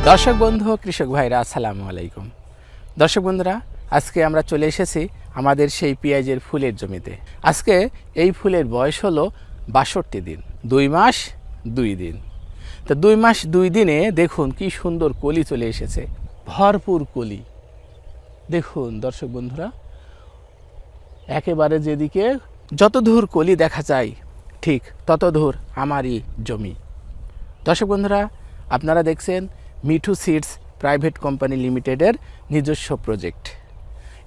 দর্শক বন্ধু ও কৃষক ভাইরা আসসালামু আলাইকুম। দর্শক বন্ধুরা, আজকে আমরা চলে এসেছি আমাদের সেই পেঁয়াজের ফুলের জমিতে। আজকে এই ফুলের বয়স হলো ৬২ দিন, ২ মাস ২ দিন। তো ২ মাস ২ দিনে দেখুন কি সুন্দর কলি চলে এসেছে, ভরপুর কলি। দেখুন দর্শক বন্ধুরা, একেবারে যেদিকে যত দূর কলি দেখা যায় ঠিক তত দূর আমারই জমি। দর্শক বন্ধুরা, আপনারা দেখছেন মিঠু সিডস প্রাইভেট কোম্পানি লিমিটেডের নিজস্ব প্রজেক্ট।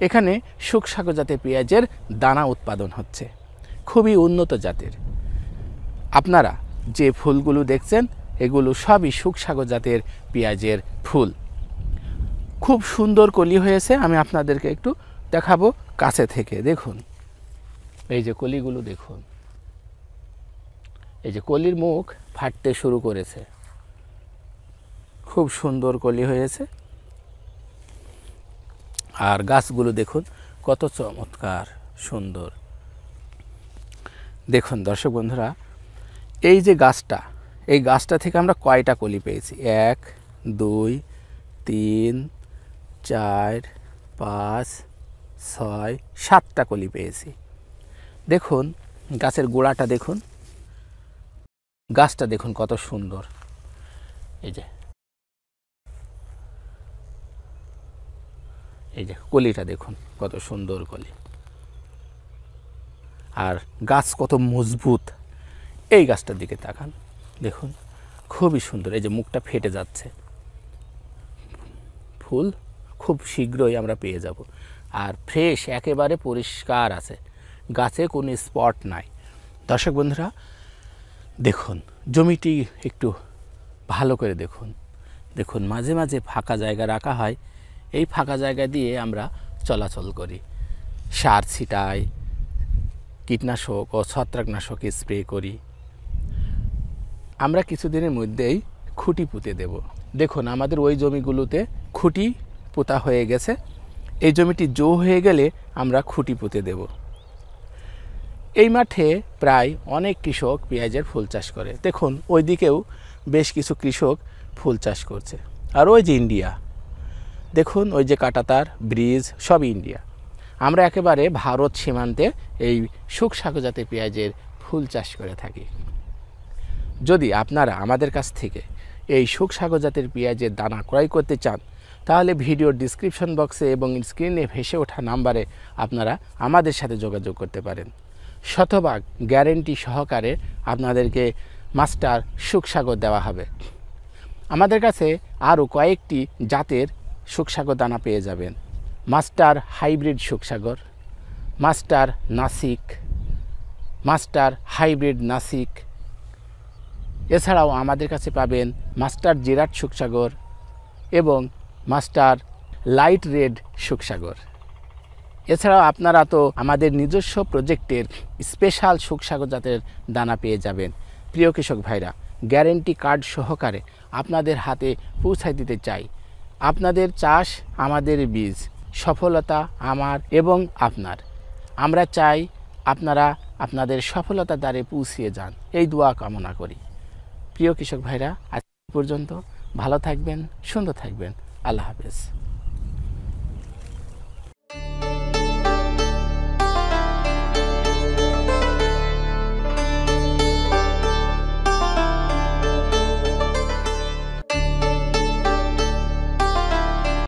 এখানে শুকসাগর জাতের পেঁয়াজের দানা উৎপাদন হচ্ছে, খুবই উন্নত জাতের। আপনারা যে ফুলগুলো দেখছেন এগুলো সবই শুকসাগর জাতের পেঁয়াজের ফুল। খুব সুন্দর কলি হয়েছে, আমি আপনাদেরকে একটু দেখাবো কাছে থেকে। দেখুন এই যে কলিগুলো দেখুন, এই যে কলির মুখ ফাটতে শুরু করেছে, খুব সুন্দর কলি হয়েছে। আর গাছগুলো দেখুন কত চমৎকার সুন্দর। দেখুন দর্শক বন্ধুরা, এই যে গাছটা, এই গাছটা থেকে আমরা কয়টা কলি পেয়েছি? ১, ২, ৩, ৪, ৫, ৬, ৭টা কলি পেয়েছি। দেখুন গাছের গোড়াটা দেখুন, গাছটা দেখুন কত সুন্দর। এই যে কলিটা দেখুন কত সুন্দর কলি, আর গাছ কত মজবুত। এই গাছটার দিকে তাকান, দেখুন খুবই সুন্দর। এই যে মুখটা ফেটে যাচ্ছে, ফুল খুব শীঘ্রই আমরা পেয়ে যাব। আর ফ্রেশ, একেবারে পরিষ্কার আছে, গাছে কোনো স্পট নাই। দর্শক বন্ধুরা দেখুন জমিটি একটু ভালো করে দেখুন। দেখুন মাঝে মাঝে ফাঁকা জায়গা রাখা হয়, এই ফাঁকা জায়গা দিয়ে আমরা চলাচল করি, সার ছিটাই, কীটনাশক ও ছত্রাকনাশক স্প্রে করি। আমরা কিছুদিনের মধ্যেই খুঁটি পুঁতে দেব। দেখুন আমাদের ওই জমিগুলোতে খুঁটি পোতা হয়ে গেছে, এই জমিটি জো হয়ে গেলে আমরা খুঁটি পুঁতে দেব। এই মাঠে প্রায় অনেক কৃষক পেঁয়াজের ফুল চাষ করে। দেখুন ওই দিকেও বেশ কিছু কৃষক ফুল চাষ করছে। আর ওই যে ইন্ডিয়া, দেখুন ওই যে কাঁটাতার ব্রিজ, সব ইন্ডিয়া। আমরা একেবারে ভারত সীমান্তে এই শুকসাগর জাতের পেঁয়াজের ফুল চাষ করে থাকি। যদি আপনারা আমাদের কাছ থেকে এই শুকসাগর জাতের পেঁয়াজের দানা ক্রয় করতে চান, তাহলে ভিডিওর ডিসক্রিপশন বক্সে এবং স্ক্রিনে ভেসে ওঠা নাম্বারে আপনারা আমাদের সাথে যোগাযোগ করতে পারেন। শতভাগ গ্যারেন্টি সহকারে আপনাদেরকে মাস্টার শুকসাগর দেওয়া হবে। আমাদের কাছে আরও কয়েকটি জাতের শুকসাগর দানা পেয়ে যাবেন। Master hybrid Sukhsagar, master Nashik, master hybrid Nashik. এছাড়াও আমাদের কাছে পাবেন মাস্টার জিরাট শুকসাগর এবং মাস্টার লাইট রেড শুকসাগর। এছাড়াও আপনারা তো আমাদের নিজস্ব প্রজেক্টের স্পেশাল শুকসাগর জাতের দানা পেয়ে যাবেন। প্রিয় কৃষক ভাইরা, গ্যারেন্টি কার্ড সহকারে আপনাদের হাতে পৌঁছায় দিতে চাই। আপনাদের চাষ আমাদের বীজ, সফলতা আমার এবং আপনার। আমরা চাই আপনারা আপনাদের সফলতার দ্বারে পৌঁছিয়ে যান, এই দোয়া কামনা করি। প্রিয় কৃষক ভাইরা, আজ পর্যন্ত ভালো থাকবেন, সুন্দর থাকবেন। আল্লাহ হাফেজ।